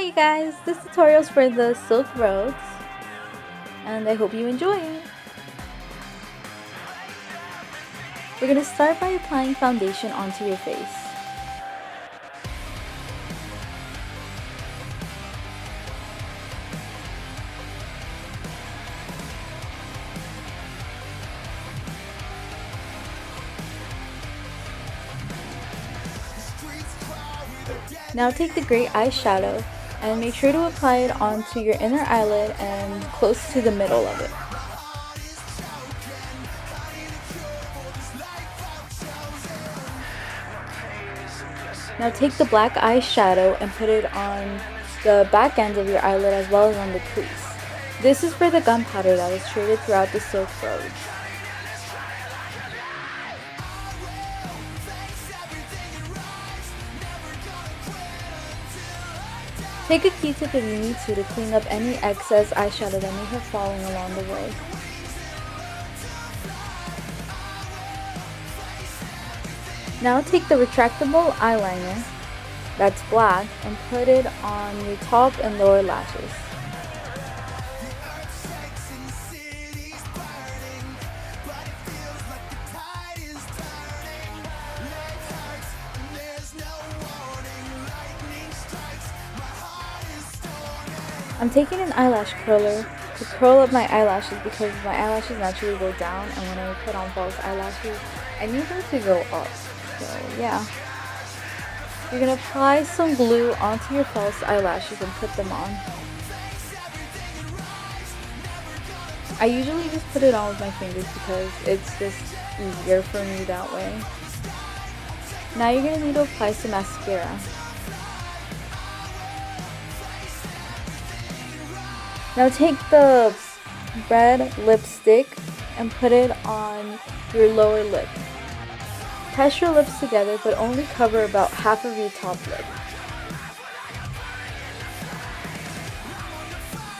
you guys, this tutorial is for the Silk Roads, and I hope you enjoy it. We're going to start by applying foundation onto your face. Now take the gray eyeshadow and make sure to apply it onto your inner eyelid and close to the middle of it. Now take the black eyeshadow and put it on the back end of your eyelid as well as on the crease. This is for the gunpowder that was traded throughout the Silk Roads. Take a Q-tip if you need to clean up any excess eyeshadow that may have fallen along the way. Now take the retractable eyeliner that's black and put it on your top and lower lashes. I'm taking an eyelash curler to curl up my eyelashes because my eyelashes naturally go down, and when I put on false eyelashes, I need them to go up. So yeah. You're going to apply some glue onto your false eyelashes and put them on. I usually just put it on with my fingers because it's just easier for me that way. Now you're going to need to apply some mascara. Now take the red lipstick and put it on your lower lip. Press your lips together, but only cover about half of your top lip.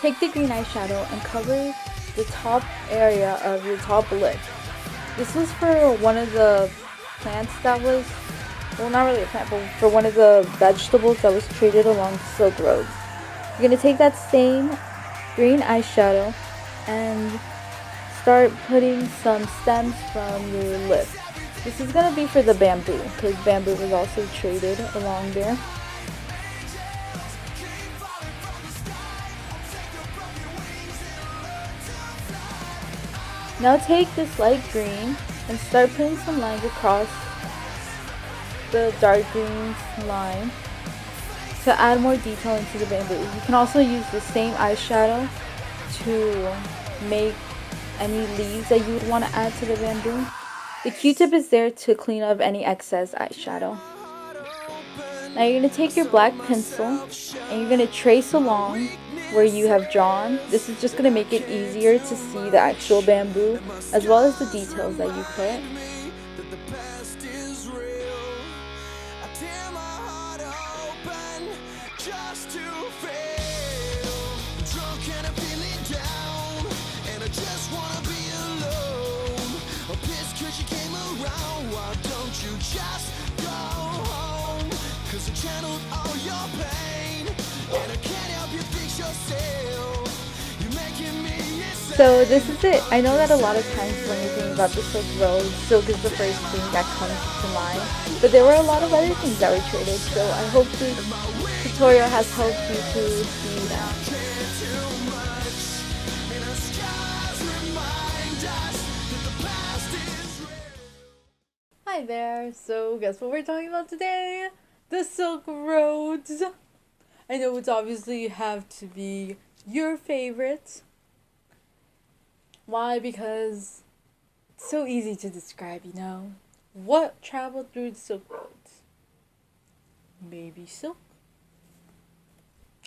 Take the green eyeshadow and cover the top area of your top lip. This was for one of the plants that was, well, not really a plant, but for one of the vegetables that was traded along the Silk Road. You're going to take that same green eyeshadow and start putting some stems from your lip. This is going to be for the bamboo because bamboo was also traded along there. Now take this light green and start putting some lines across the dark green line to add more detail into the bamboo. You can also use the same eyeshadow to make any leaves that you would want to add to the bamboo. The Q-tip is there to clean up any excess eyeshadow. Now you're going to take your black pencil and you're going to trace along where you have drawn. This is just going to make it easier to see the actual bamboo as well as the details that you put. So this is it. I know that a lot of times when you think about the Silk Road, silk is the first thing that comes to mind, but there were a lot of other things that were traded, so I hope this tutorial has helped you to see that. Hi there, so guess what we're talking about today? The Silk Roads. I know it's obviously have to be your favorite. Why? Because it's so easy to describe, you know? What traveled through the Silk Roads? Maybe silk?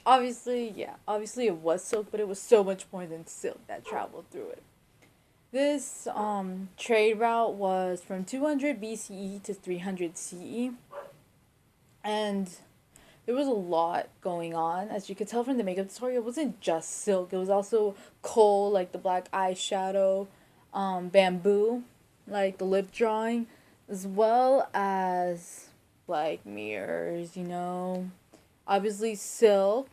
Obviously it was silk, but it was so much more than silk that traveled through it. This trade route was from 200 BCE to 300 CE, and there was a lot going on. As you could tell from the makeup tutorial, it wasn't just silk. It was also coal, like the black eyeshadow, bamboo, like the lip drawing, as well as like mirrors, you know. Obviously silk,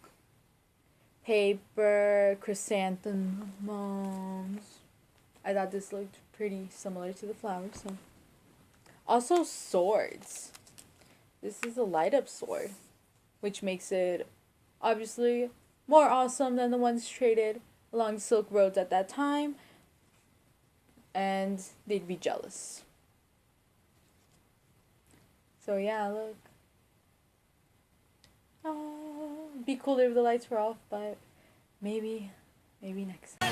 paper, chrysanthemums. I thought this looked pretty similar to the flowers. So. Also swords. This is a light up sword, which makes it obviously more awesome than the ones traded along the Silk Roads at that time. And they'd be jealous. So yeah, look. Oh, it'd be cooler if the lights were off, but maybe next time.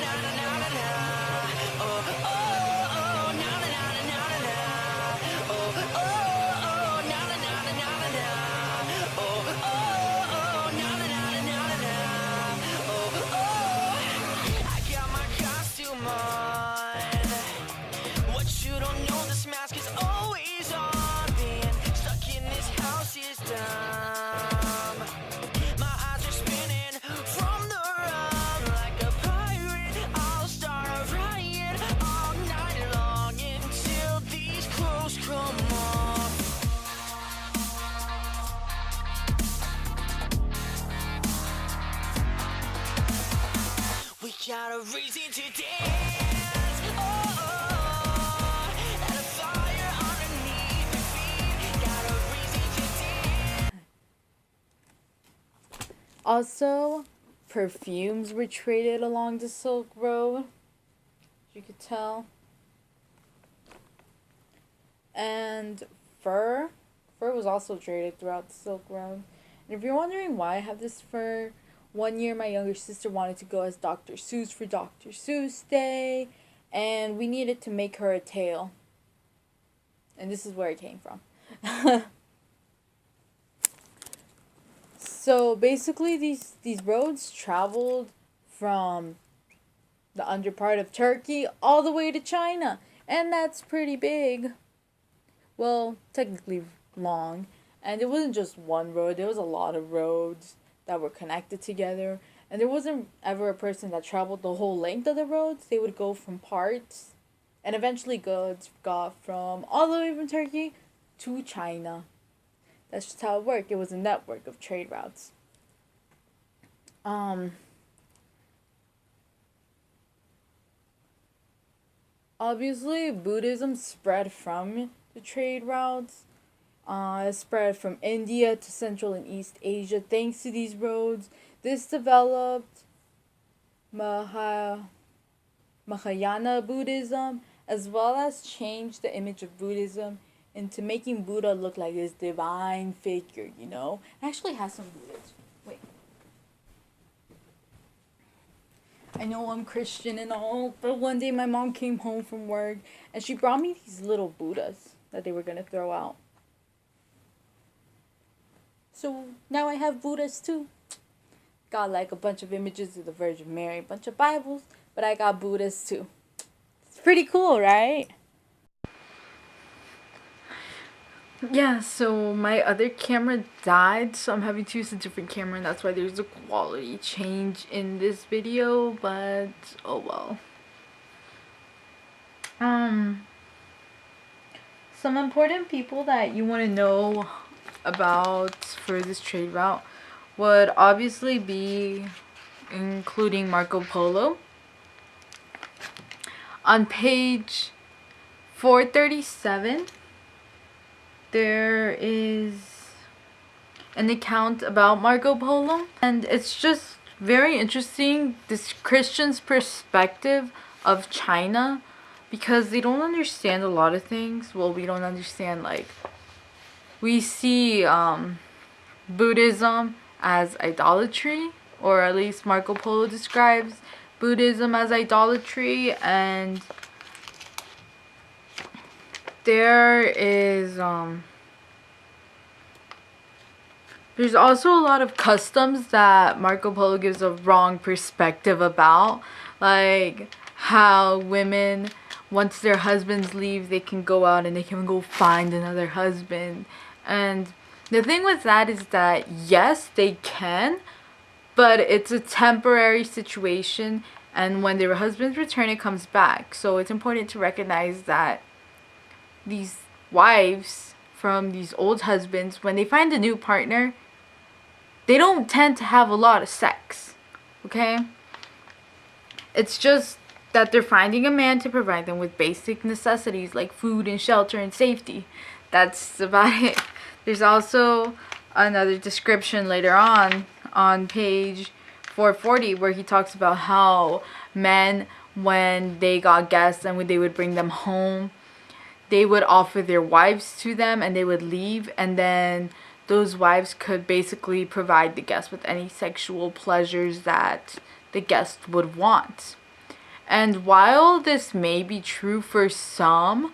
Got a reason to dance. And a fire underneath your feet. Got a reason to dance. Also, perfumes were traded along the Silk Road, as you could tell. And fur was also traded throughout the Silk Road. And if you're wondering why I have this fur, one year my younger sister wanted to go as Dr. Seuss for Dr. Seuss Day, and we needed to make her a tail. And this is where it came from. So basically these roads traveled from the under part of Turkey all the way to China, and that's pretty big. Well, technically long. And it wasn't just one road, there was a lot of roads that were connected together. And there wasn't ever a person that traveled the whole length of the roads. They would go from parts. And eventually goods got from all the way from Turkey to China. That's just how it worked. It was a network of trade routes. Obviously, Buddhism spread from the trade routes. It spread from India to Central and East Asia thanks to these roads. This developed Mahayana Buddhism, as well as changed the image of Buddhism into making Buddha look like this divine figure, you know? It actually has some Buddhas. Wait. I know I'm Christian and all, but one day my mom came home from work and she brought me these little Buddhas that they were going to throw out. So now I have Buddhas too. Got like a bunch of images of the Virgin Mary, a bunch of Bibles, but I got Buddhas too. It's pretty cool, right? Yeah, so my other camera died, so I'm having to use a different camera, and that's why there's a quality change in this video, but oh well. Some important people that you want to know about for this trade route would obviously be including Marco Polo. On page 437 there is an account about Marco Polo, and it's just very interesting, this Christian's perspective of China, because they don't understand a lot of things. Well, we don't understand, like, we see Buddhism as idolatry, or at least Marco Polo describes Buddhism as idolatry, and there is there's also a lot of customs that Marco Polo gives a wrong perspective about, like how women, once their husbands leave, they can go out and they can go find another husband. And the thing with that is that yes, they can, but it's a temporary situation, and when their husbands return, it comes back. So it's important to recognize that these wives from these old husbands, when they find a new partner, they don't tend to have a lot of sex. Okay? It's just that they're finding a man to provide them with basic necessities like food and shelter and safety. That's about it. There's also another description later on page 440 where he talks about how men, when they got guests and when they would bring them home, they would offer their wives to them and they would leave, and then those wives could basically provide the guest with any sexual pleasures that the guest would want. And while this may be true for some,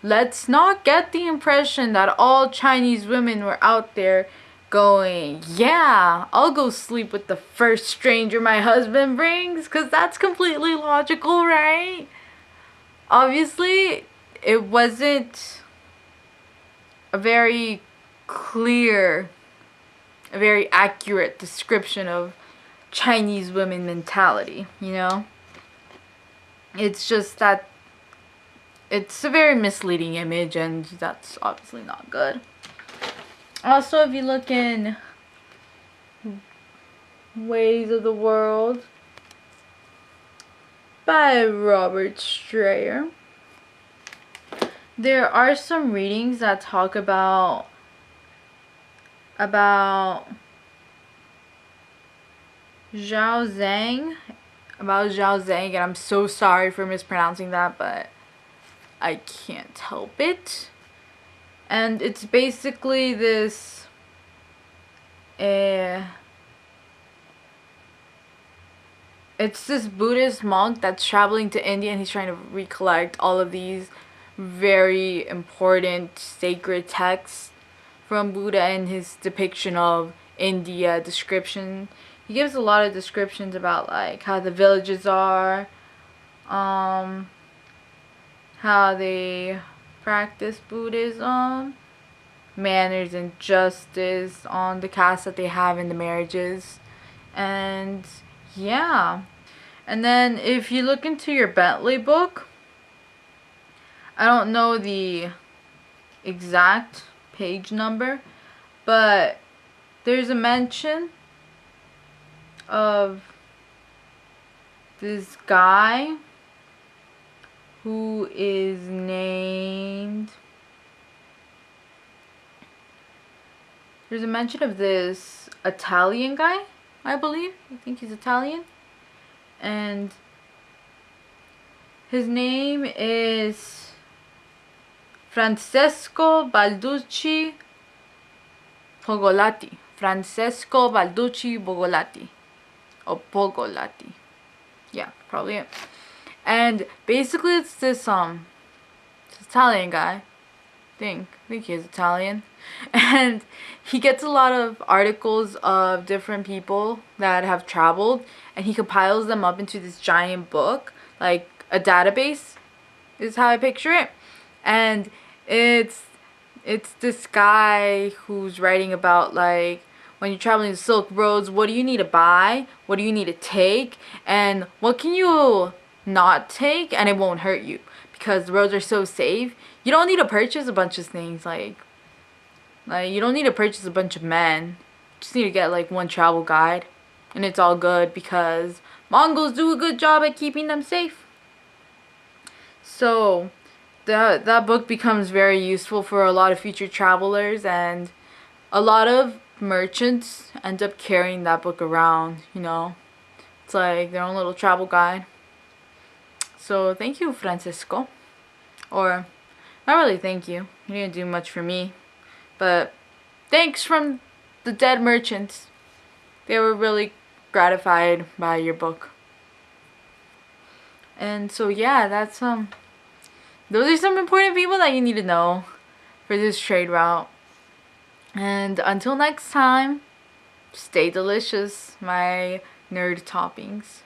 let's not get the impression that all Chinese women were out there going, yeah, I'll go sleep with the first stranger my husband brings, because that's completely logical, right? Obviously, it wasn't a very clear, a very accurate description of Chinese women mentality, you know? It's just that it's a very misleading image, and that's obviously not good. Also, if you look in Ways of the World by Robert Strayer, there are some readings that talk about Zhao Zhang, and I'm so sorry for mispronouncing that, but I can't help it. And it's basically this it's this Buddhist monk that's traveling to India, and he's trying to recollect all of these very important sacred texts from Buddha and his depiction of India description. He gives a lot of descriptions about like how the villages are, how they practice Buddhism, manners and justice, on the caste that they have in the marriages, and yeah. And then if you look into your Bentley book, I don't know the exact page number, but there's a mention of this guy who is named, there's a mention of this Italian guy, I believe. I think he's Italian. And his name is Francesco Balducci Pogolati. Francesco Balducci Bogolati. Or Pogolati. Yeah, probably it. And basically it's this Italian guy. I think he's Italian. And he gets a lot of articles of different people that have traveled, and he compiles them up into this giant book, like a database is how I picture it. And it's this guy who's writing about like when you're traveling the Silk Roads, what do you need to buy, what do you need to take, and what can you not take and it won't hurt you, because the roads are so safe. You don't need to purchase a bunch of things like you don't need to purchase a bunch of men. You just need to get like one travel guide, and it's all good because Mongols do a good job at keeping them safe. So that book becomes very useful for a lot of future travelers, and a lot of merchants end up carrying that book around, you know. It's like their own little travel guide. So thank you, Francisco. Or not really thank you. You didn't do much for me. But thanks from the dead merchants. They were really gratified by your book. And so yeah, that's those are some important people that you need to know for this trade route. And until next time, stay delicious, my nerd toppings.